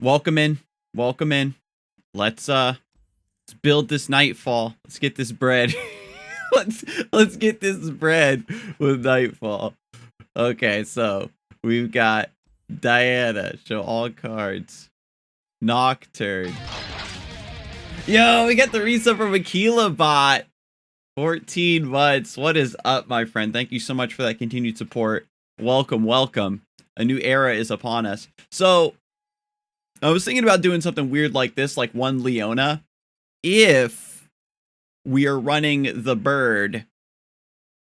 Welcome in. Welcome in. Let's build this Nightfall. Let's get this bread. let's get this bread with Nightfall. Okay, so we've got Diana. Show all cards. Nocturne. Yo, we got the resub from Aquila bot. 14 months. What is up, my friend? Thank you so much for that continued support. Welcome, welcome. A new era is upon us. So, I was thinking about doing something weird like this, like one Leona, if we are running the bird,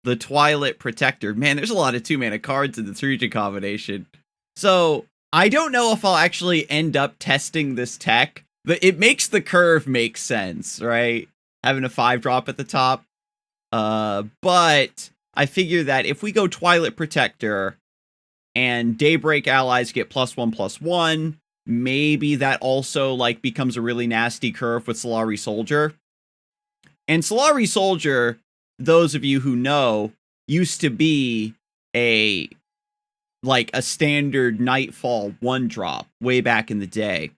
the TWILIT Protector. Man, there's a lot of 2-mana cards in this region combination. So, I don't know if I'll actually end up testing this tech, but it makes the curve make sense, right? Having a 5-drop at the top. But I figure that if we go TWILIT Protector and Daybreak allies get +1/+1, maybe that also like becomes a really nasty curve with Solari Soldier. And Solari Soldier, those of you who know, used to be a standard Nightfall 1-drop way back in the day.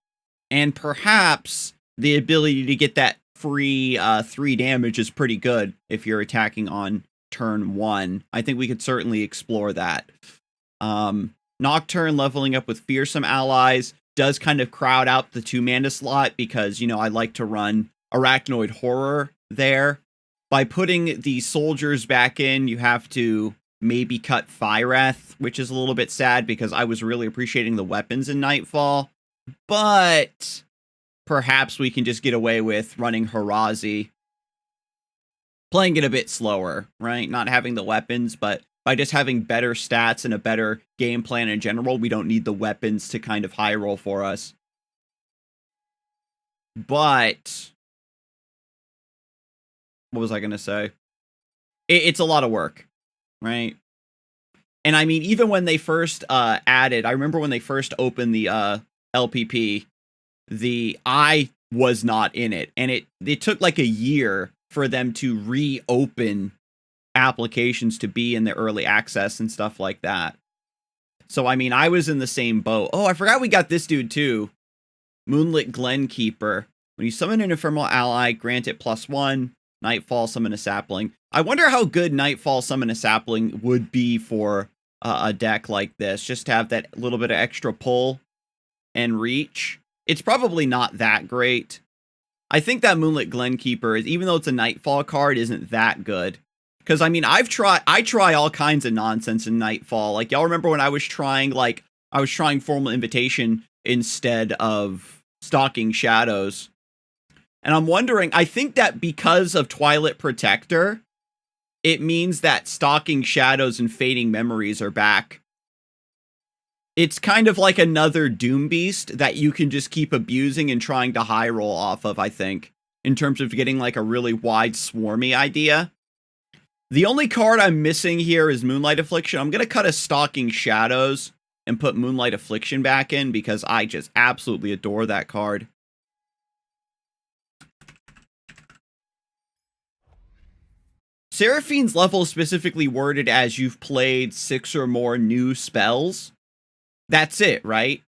And perhaps the ability to get that free 3 damage is pretty good if you're attacking on turn 1. I think we could certainly explore that. Nocturne leveling up with Fearsome allies does kind of crowd out the 2-mana slot because, you know, I like to run Arachnoid Horror there. By putting the soldiers back in, you have to maybe cut Fireth, which is a little bit sad because I was really appreciating the weapons in Nightfall. But perhaps we can just get away with running Harazi. Playing it a bit slower, right? Not having the weapons, but by just having better stats and a better game plan in general, we don't need the weapons to kind of high roll for us. But what was I going to say? It's a lot of work, right? And I mean, even when they first added, I remember when they first opened the LPP, I was not in it. And it took like a year for them to reopen applications to be in the early access and stuff like that. So, I mean, I was in the same boat. Oh, I forgot we got this dude too. Moonlit Glenkeeper. When you summon an ephemeral ally, grant it +1. Nightfall, summon a sapling. I wonder how good Nightfall, summon a sapling would be for a deck like this. Just to have that little bit of extra pull and reach. It's probably not that great. I think that Moonlit Glenkeeper, is, even though it's a Nightfall card, isn't that good. Because, I mean, I try all kinds of nonsense in Nightfall. Like, y'all remember when I was trying Formal Invitation instead of Stalking Shadows. And I'm wondering, I think that because of TWILIT Protector, it means that Stalking Shadows and Fading Memories are back. It's kind of like another Doom Beast that you can just keep abusing and trying to high roll off of, I think, in terms of getting like a really wide swarmy idea. The only card I'm missing here is Moonlight Affliction. I'm going to cut a Stalking Shadows and put Moonlight Affliction back in because I just absolutely adore that card. Seraphine's level is specifically worded as you've played 6 or more new spells. That's it, right?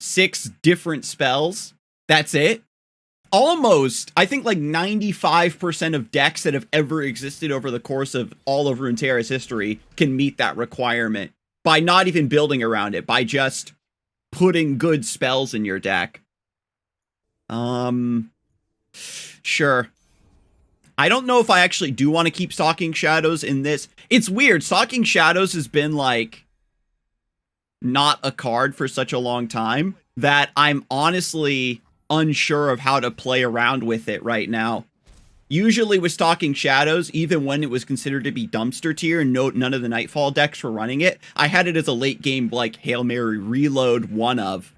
6 different spells. That's it. Almost, I think like 95% of decks that have ever existed over the course of all of Runeterra's history can meet that requirement by not even building around it, by just putting good spells in your deck. Sure. I don't know if I actually do want to keep Stalking Shadows in this. It's weird. Stalking Shadows has been like not a card for such a long time that I'm honestly unsure of how to play around with it right now. Usually with Stalking Shadows, even when it was considered to be dumpster tier and none of the Nightfall decks were running it, I had it as a late game like Hail Mary reload one of.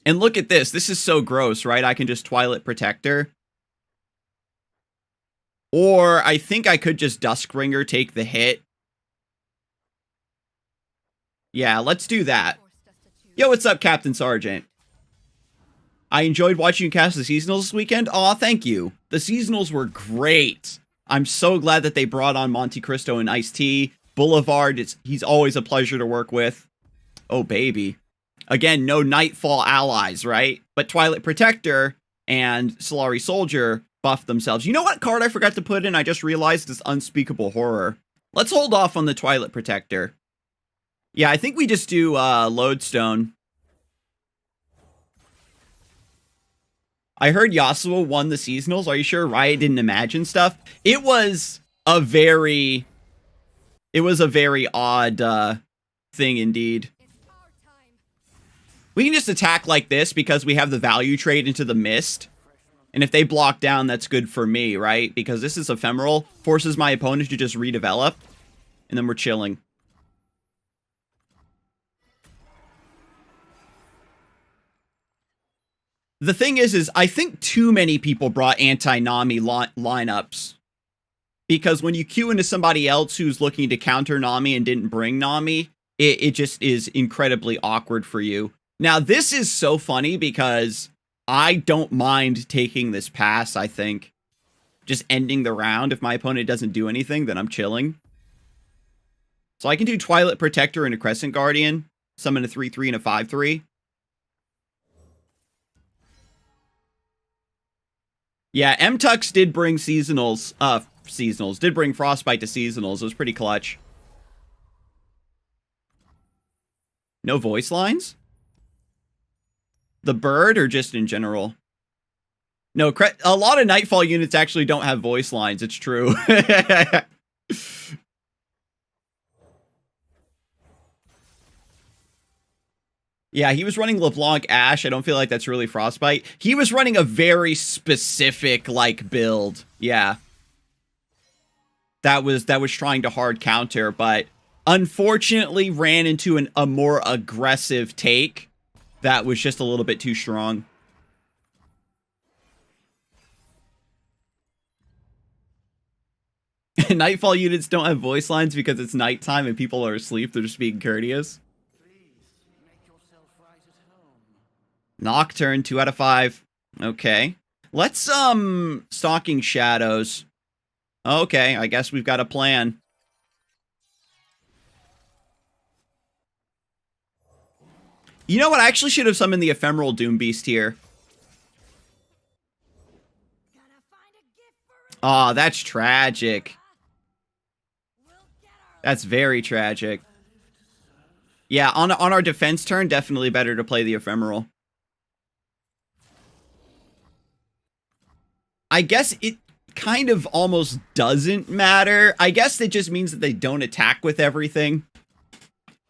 And look at this. This is so gross, right? I can just TWILIT Protector. Or I think I could just Duskbringer take the hit. Yeah, let's do that. Yo, what's up, Captain Sergeant? I enjoyed watching you cast the seasonals this weekend. Aw, thank you. The seasonals were great. I'm so glad that they brought on Monte Cristo and Ice-T. Boulevard, he's always a pleasure to work with. Oh, baby. Again, no Nightfall allies, right? But Twilight Protector and Solari Soldier buff themselves. You know what card I forgot to put in? I just realized this Unspeakable Horror. Let's hold off on the Twilight Protector. Yeah, I think we just do Lodestone. I heard Yasuo won the seasonals. Are you sure Riot didn't imagine stuff? It was a very odd thing indeed. We can just attack like this because we have the value trade into the mist. And if they block down, that's good for me, right? Because this is ephemeral, forces my opponent to just redevelop. And then we're chilling. The thing is I think too many people brought anti-Nami lineups. Because when you queue into somebody else who's looking to counter Nami and didn't bring Nami, it just is incredibly awkward for you. Now, this is so funny because I don't mind taking this pass, I think. Just ending the round. If my opponent doesn't do anything, then I'm chilling. So I can do Twilight Protector and a Crescent Guardian. Summon a 3/3 and a 5/3. Yeah, M-Tux did bring seasonals. Did bring Frostbite to seasonals. It was pretty clutch. No voice lines? The bird or just in general? No, a lot of Nightfall units actually don't have voice lines. It's true. Yeah, he was running LeBlanc Ash. I don't feel like that's really Frostbite. He was running a very specific, like, build. Yeah. That was trying to hard counter, but unfortunately ran into a more aggressive take that was just a little bit too strong. Nightfall units don't have voice lines because it's nighttime and people are asleep. They're just being courteous. Nocturne, 2 out of 5. Okay. Let's, Stalking Shadows. Okay, I guess we've got a plan. You know what? I actually should have summoned the Ephemeral Doom Beast here. Aw, that's tragic. That's very tragic. Yeah, on our defense turn, definitely better to play the Ephemeral. I guess it kind of almost doesn't matter. I guess it just means that they don't attack with everything.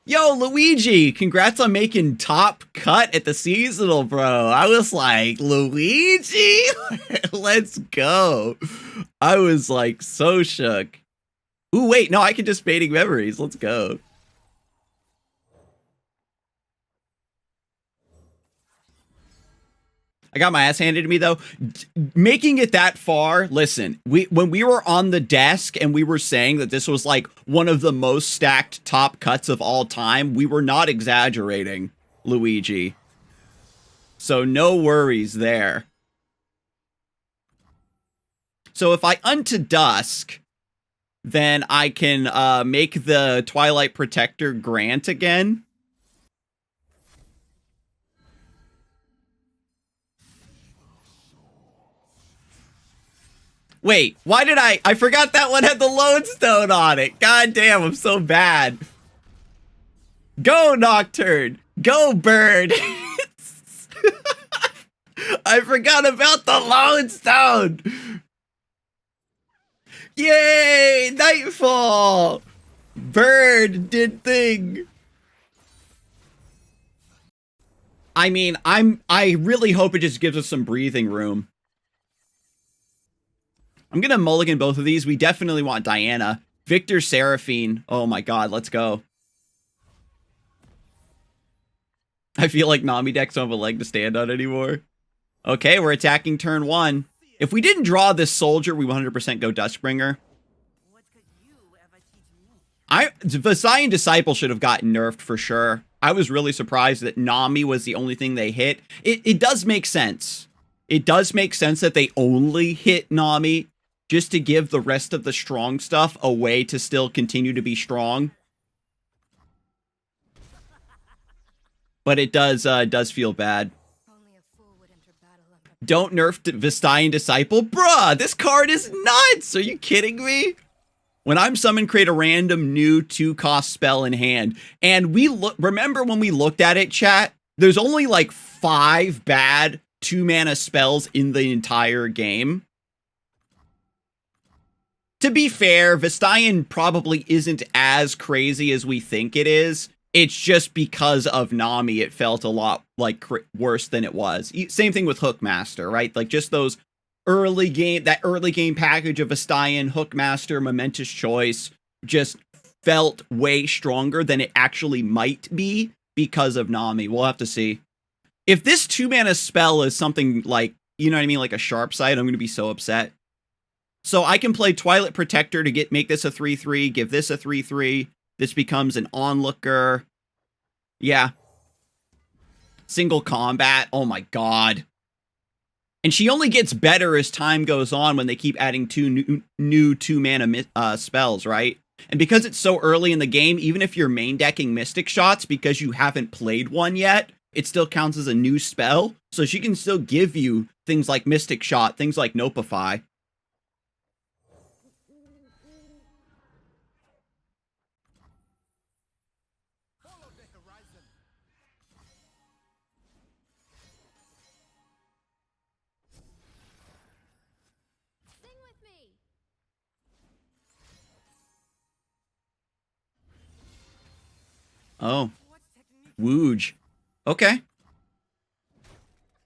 Yo, Luigi, congrats on making top cut at the seasonal, bro. I was like, Luigi? Let's go. I was like so shook. Ooh, wait, no, I can just Fading Memories. Let's go. I got my ass handed to me, though. Making it that far, listen, when we were on the desk and we were saying that this was like one of the most stacked top cuts of all time, we were not exaggerating, Luigi. So no worries there. So if I Unto Dusk, then I can make the Twilight Protector grant again. Wait, why did I forgot that one had the Lodestone on it. God damn, I'm so bad. Go, Nocturne. Go, Bird. I forgot about the Lodestone. Yay, Nightfall. Bird did thing. I mean, I really hope it just gives us some breathing room. I'm going to mulligan both of these. We definitely want Diana. Victor Seraphine. Oh my god, let's go. I feel like Nami decks don't have a leg to stand on anymore. Okay, we're attacking turn 1. If we didn't draw this soldier, we 100% go Duskbringer. Visayan Disciple should have gotten nerfed for sure. I was really surprised that Nami was the only thing they hit. It does make sense. It does make sense that they only hit Nami just to give the rest of the strong stuff a way to still continue to be strong. but it does feel bad. Don't nerf Vistayan Disciple? Bruh, this card is nuts! Are you kidding me? When I'm summoned, create a random new 2-cost spell in hand. And remember when we looked at it, chat? There's only like 5 bad 2-mana spells in the entire game. To be fair, Vistayan probably isn't as crazy as we think it is. It's just because of Nami, it felt a lot like worse than it was. Same thing with Hookmaster, right? Like just those early game package of Vistayan, Hookmaster, Momentous Choice just felt way stronger than it actually might be because of Nami. We'll have to see. If this 2-mana spell is something like, you know what I mean, like a Sharp Sight, I'm going to be so upset. So I can play TWILIT Protector to make this a 3/3, give this a 3/3. This becomes an Onlooker. Yeah. Single combat. Oh my god. And she only gets better as time goes on when they keep adding 2 new 2-mana spells, right? And because it's so early in the game, even if you're main decking Mystic Shots because you haven't played one yet, it still counts as a new spell. So she can still give you things like Mystic Shot, things like Nopify. Oh. Wooj. Okay.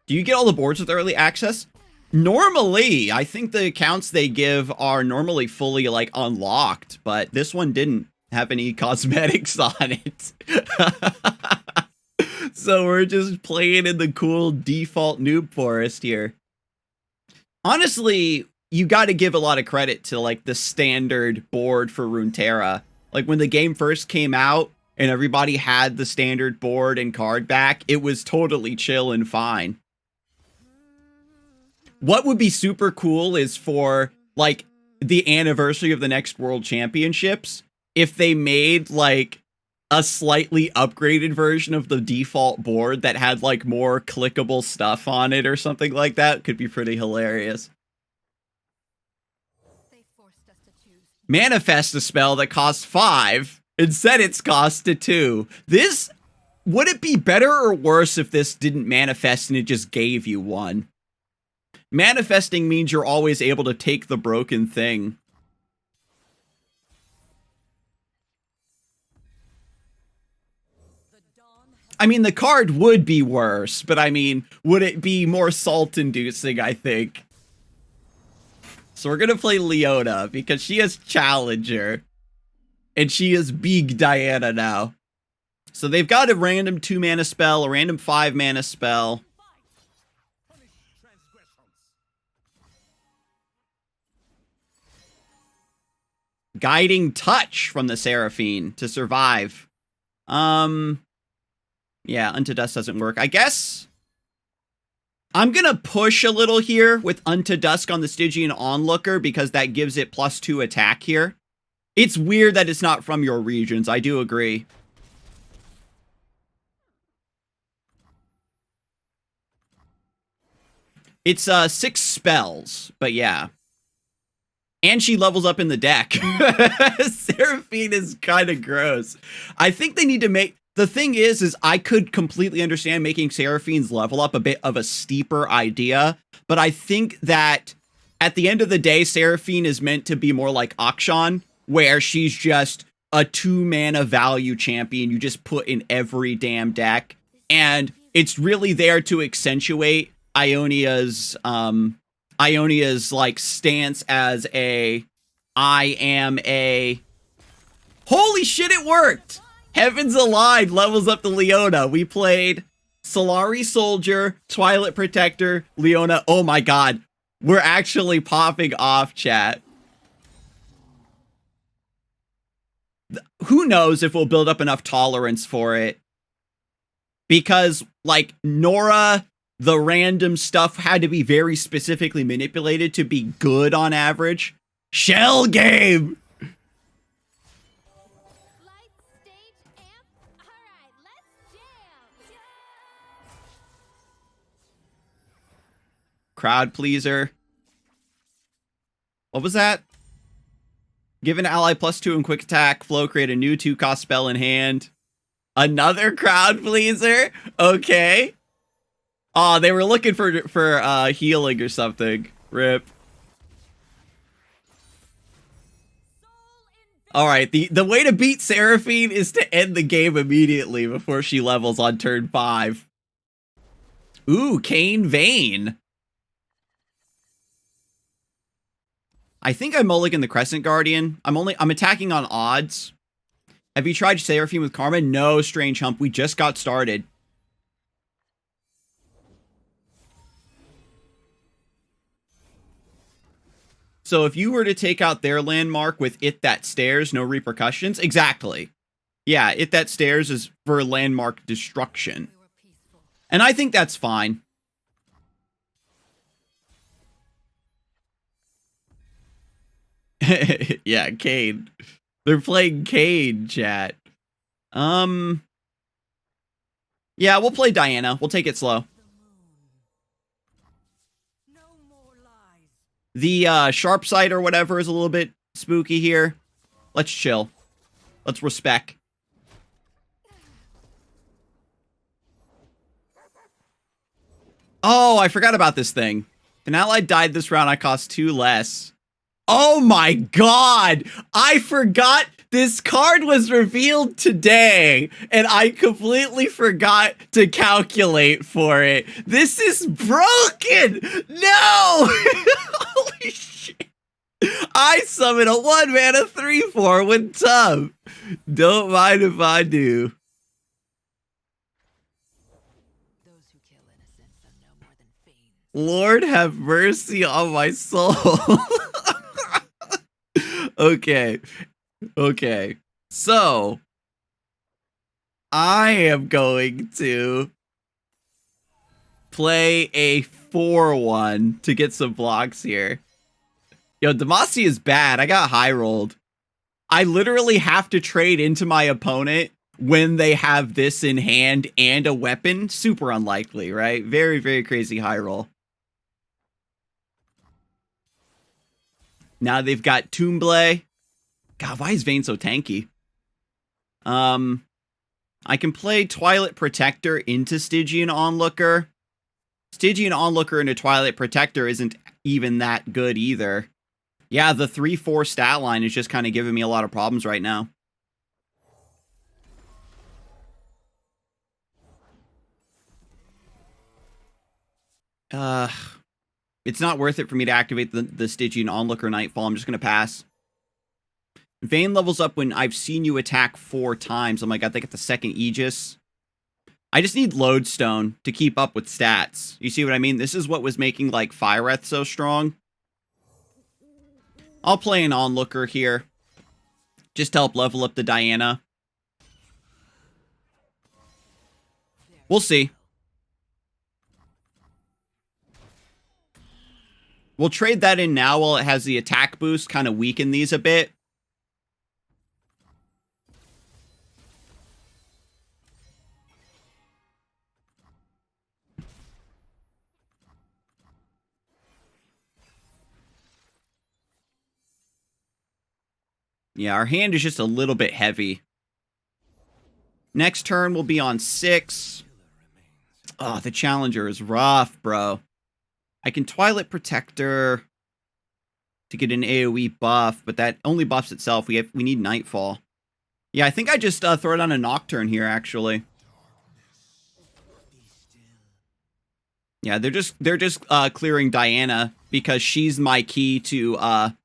Do you get all the boards with early access? Normally, I think the accounts they give are normally fully, like, unlocked, but this one didn't have any cosmetics on it. So we're just playing in the cool default noob forest here. Honestly, you got to give a lot of credit to, like, the standard board for Runeterra. Like, when the game first came out, and everybody had the standard board and card back, it was totally chill and fine. What would be super cool is for, like, the anniversary of the next World Championships, if they made, like, a slightly upgraded version of the default board that had, like, more clickable stuff on it or something like that. Could be pretty hilarious. Manifest a spell that costs 5. And set its cost to 2. This, would it be better or worse if this didn't manifest and it just gave you 1? Manifesting means you're always able to take the broken thing. I mean, the card would be worse, but I mean, would it be more salt-inducing, I think. So we're gonna play Leona, because she has Challenger. And she is big Diana now. So they've got a random 2-mana spell, a random 5-mana spell. Guiding Touch from the Seraphine to survive. Yeah, Unto Dust doesn't work. I guess I'm gonna push a little here with Unto Dusk on the Stygian Onlooker because that gives it +2 attack here. It's weird that it's not from your regions. I do agree. It's 6 spells, but yeah. And she levels up in the deck. Seraphine is kind of gross. I think they need to make... The thing is I could completely understand making Seraphine's level up a bit of a steeper idea, but I think that at the end of the day, Seraphine is meant to be more like Akshan, where she's just a 2-mana value champion you just put in every damn deck. And it's really there to accentuate Ionia's like stance as I am a... Holy shit, it worked! Heavens Alive levels up the Leona. We played Solari Soldier, TWILIT Protector, Leona. Oh my god. We're actually popping off, chat. Who knows if we'll build up enough tolerance for it. Because, like, Nora, the random stuff had to be very specifically manipulated to be good on average. Shell game! Crowd pleaser. What was that? Give an ally +2 in quick attack. Flow, create a new 2-cost spell in hand. Another crowd pleaser? Okay. Oh, they were looking for healing or something. Rip. Alright, the way to beat Seraphine is to end the game immediately before she levels on turn 5. Ooh, Cane Vane. I think I mulligan the Crescent Guardian. I'm attacking on odds. Have you tried Seraphine with Karma? No, Strange Hump. We just got started. So if you were to take out their landmark with It That Stares, no repercussions. Exactly. Yeah, It That Stares is for landmark destruction. And I think that's fine. Yeah, Cade. They're playing Cade, chat. Yeah, we'll play Diana. We'll take it slow. The sharp sight or whatever is a little bit spooky here. Let's chill. Let's respect. Oh, I forgot about this thing. If an ally died this round, I cost 2 less. Oh my god! I forgot this card was revealed today, and I completely forgot to calculate for it. This is broken! No! Holy shit. I summon a 1-mana 3/4 with Tub. Don't mind if I do. Lord have mercy on my soul. Okay. Okay. So, I am going to play a 4-1 to get some blocks here. Yo, Demacia is bad. I got high rolled. I literally have to trade into my opponent when they have this in hand and a weapon. Super unlikely, right? Very, very crazy high roll. Now they've got Toomblay. God, why is Vayne so tanky? I can play Twilight Protector into Stygian Onlooker. Stygian Onlooker into Twilight Protector isn't even that good either. Yeah, the 3/4 stat line is just kind of giving me a lot of problems right now. It's not worth it for me to activate the Stygian Onlooker Nightfall. I'm just going to pass. Vayne levels up when I've seen you attack 4 times. Oh my god, they get the second Aegis. I just need Lodestone to keep up with stats. You see what I mean? This is what was making, like, Fireth so strong. I'll play an Onlooker here. Just to help level up the Diana. We'll see. We'll trade that in now while it has the attack boost. Kind of weaken these a bit. Yeah, our hand is just a little bit heavy. Next turn will be on 6. Oh, the Challenger is rough, bro. I can Twilight Protector to get an AoE buff, but that only buffs itself. We need Nightfall. Yeah, I think I just throw it on a Nocturne here, actually. Yeah, they're just clearing Diana because she's my key to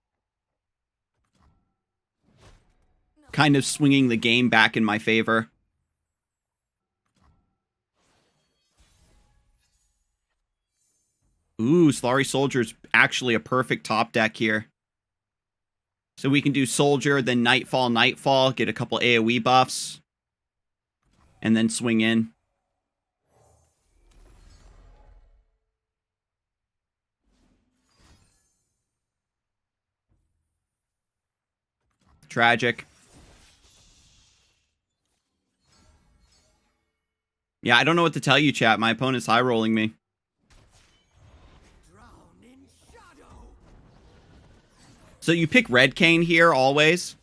kind of swinging the game back in my favor. Ooh, Slary Soldier's actually a perfect top deck here. So we can do Soldier, then Nightfall, Nightfall, get a couple AoE buffs, and then swing in. Tragic. Yeah, I don't know what to tell you, chat. My opponent's high rolling me. So you pick Red Cane here, always.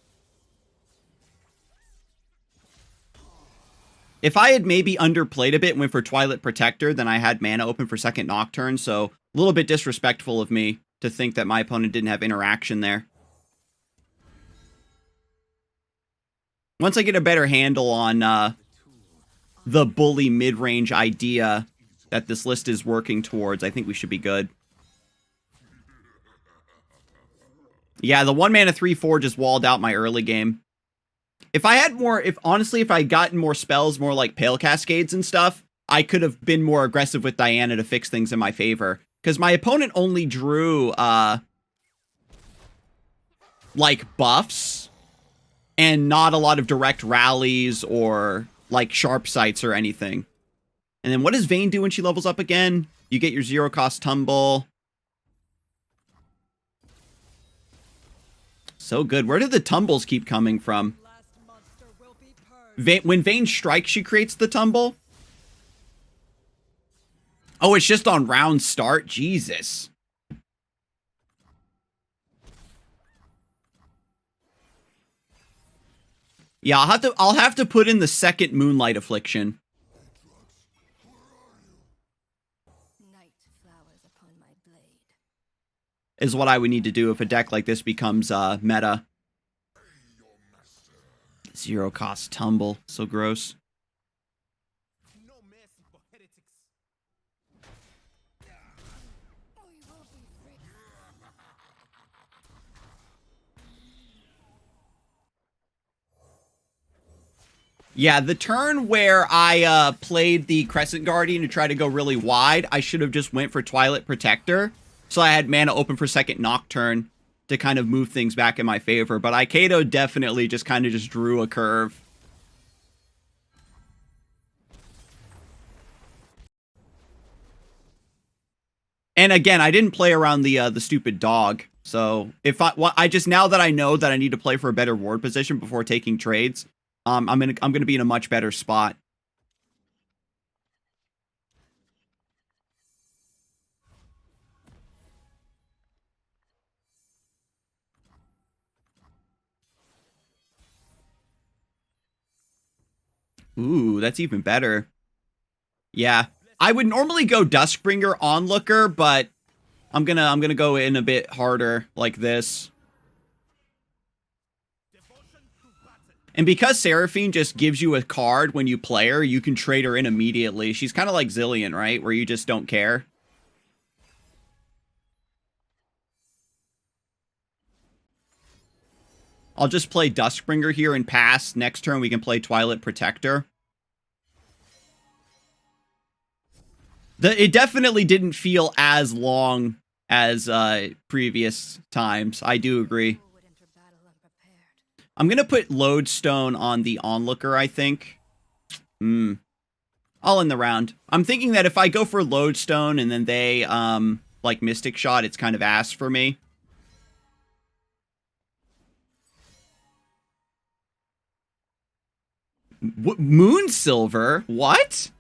If I had maybe underplayed a bit and went for TWILIT Protector, then I had mana open for second Nocturne, so a little bit disrespectful of me to think that my opponent didn't have interaction there. Once I get a better handle on the bully mid-range idea that this list is working towards, I think we should be good. Yeah, the 1-mana 3/4 just walled out my early game. If I had more, honestly, if I had gotten more spells, more like Pale Cascades and stuff, I could have been more aggressive with Diana to fix things in my favor. Because my opponent only drew, like, buffs, and not a lot of direct rallies or, like, sharp sights or anything. And then what does Vayne do when she levels up again? You get your 0-cost tumble. So good. Where do the tumbles keep coming from? When Vayne strikes, she creates the tumble? Oh, it's just on round start? Jesus. Yeah, I'll have to put in the second Moonlight Affliction. Is what I would need to do if a deck like this becomes meta. 0-cost tumble. So gross. Yeah, the turn where I played the Crescent Guardian to try to go really wide, I should have just went for TWILIT Protector. So I had mana open for second Nocturne to kind of move things back in my favor. But Aikedo definitely just kind of just drew a curve. And again, I didn't play around the stupid dog. So if I just, now that I know that I need to play for a better ward position before taking trades, I'm gonna be in a much better spot. Ooh, that's even better. Yeah, I would normally go Duskbringer Onlooker, but I'm gonna go in a bit harder like this. And because Seraphine just gives you a card when you play her, you can trade her in immediately. She's kind of like Zillion, right? Where you just don't care. I'll just play Duskbringer here and pass. Next turn we can play TWILIT Protector. It definitely didn't feel as long as previous times. I do agree. I'm going to put Lodestone on the Onlooker, I think. I'll end the round. I'm thinking that if I go for Lodestone and then they, like, Mystic Shot, it's kind of ass for me. Moonsilver? What?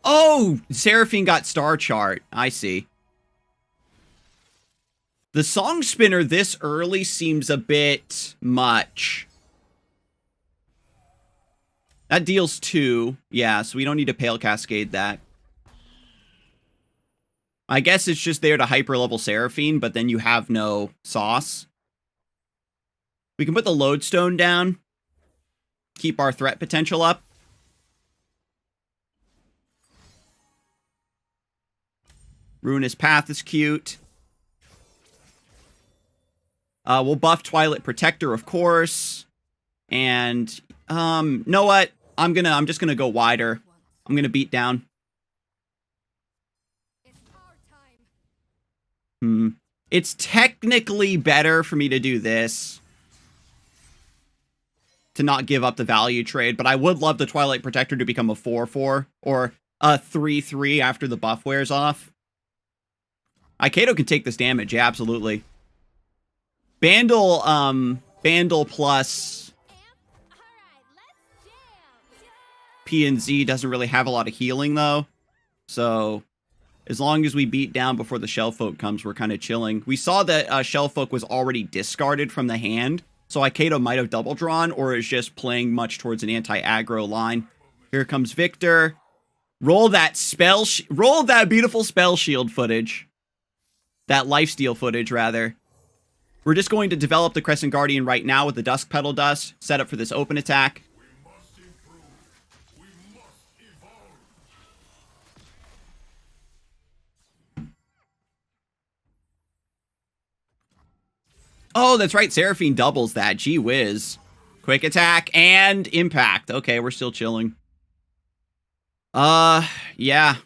Oh, Seraphine got Star Chart. I see. The Song Spinner this early seems a bit much. That deals 2. Yeah, so we don't need to Pale Cascade that. I guess it's just there to hyper-level Seraphine, but then you have no sauce. We can put the Lodestone down. Keep our threat potential up. Ruinous Path is cute. We'll buff TWILIT Protector, of course. And, know what? I'm just gonna go wider. I'm gonna beat down. It's technically better for me to do this. To not give up the value trade, but I would love the TWILIT Protector to become a 4/4 or a 3/3 after the buff wears off. Aikedo can take this damage, yeah, absolutely. Bandle plus P and Z doesn't really have a lot of healing, though. So, As long as we beat down before the Shellfolk comes, we're kind of chilling. We saw that Shellfolk was already discarded from the hand, so Akedo might have double drawn, or is just playing much towards an anti-aggro line. Here comes Victor. Roll that roll that beautiful spell shield footage. That lifesteal footage, rather. We're just going to develop the Crescent Guardian right now with the Dusk Petal Dust, set up for this open attack. Oh, that's right. Seraphine doubles that. Gee whiz. Quick attack and impact. Okay, we're still chilling. Yeah.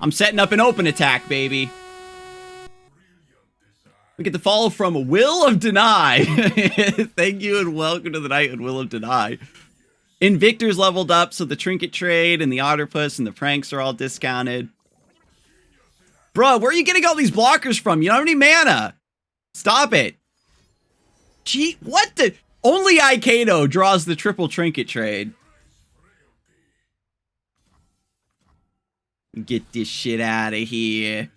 I'm setting up an open attack, baby. We get the follow from Will of Deny. Thank you and welcome to the night with Will of Deny. Invictor's leveled up, so the Trinket Trade and the Otterpuss and the Pranks are all discounted. Bruh, where are you getting all these blockers from? You don't have any mana. Stop it. Gee, what the... Only Akedo draws the triple Trinket Trade. Get this shit out of here.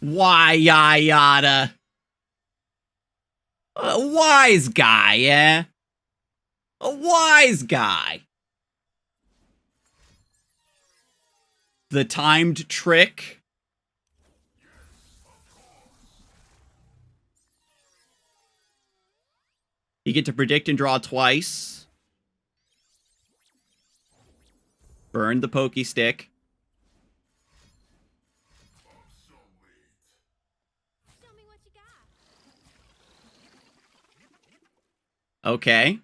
Why, yada? A wise guy, yeah? A wise guy. The timed trick. You get to predict and draw twice. Burn the pokey stick. Okay.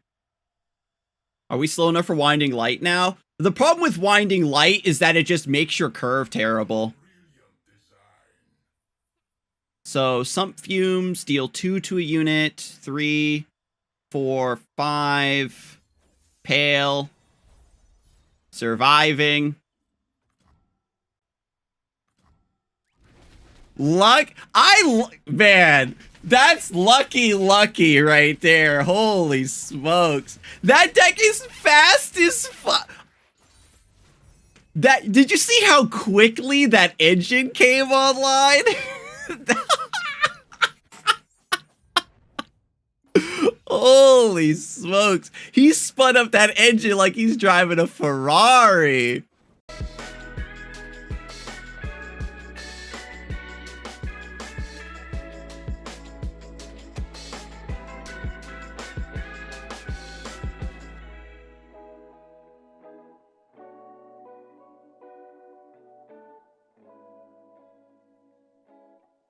Are we slow enough for Winding Light now? The problem with Winding Light is that it just makes your curve terrible. So, Sump Fumes, deal 2 to a unit. 3, 4, 5. Pale. Surviving. Man, that's lucky right there. Holy smokes. That deck is fast as fuck. Did you see how quickly that engine came online? Holy smokes. He spun up that engine like he's driving a Ferrari.